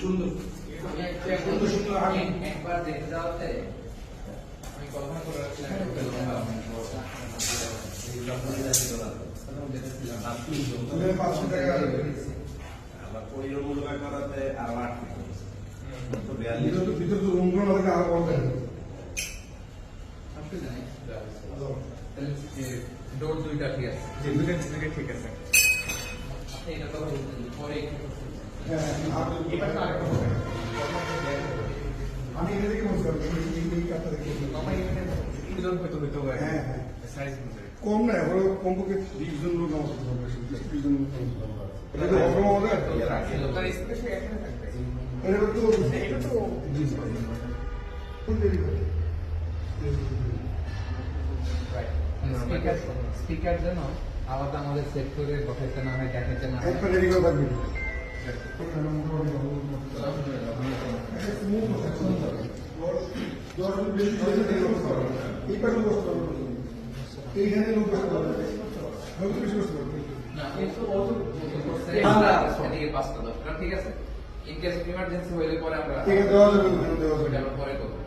সুন্দর একবার দেখতে যাওয়াতে আমি কল্পনা করে রাখছিলাম আবার পরিমূলক করাতে আরো 8 ভিতরে তো রুমগুলো আমাকে আরো বড় দেয় ডোর দুইটা ঠিক আছে ঠিক আছে। আপনি এটা কথা বলতেন পরে আমি এটা দেখে বলছিলাম এই কাপটা দেখে হ্যাঁ হ্যাঁ কম না ওরা কমপক্ষে 20 জন লোক আমার সাথে হবে 20 জন লোক এটা তো অসম হবে এটা তো ফুল দেরি করে স্পিকার যেন আলাদা আমাদের সেট করে বসাইতে না হয় দেখাইতে না হয় একবার দেরি করে থাকবে এইখানে লোক বসতে পারবে বেশি বসতে পারবে এদিকে 5টা 10টা ঠিক আছে ইন কেস ইমার্জেন্সি হইলে পরে আমরা ঠিক আছে দেওয়া যাবে পরে করবো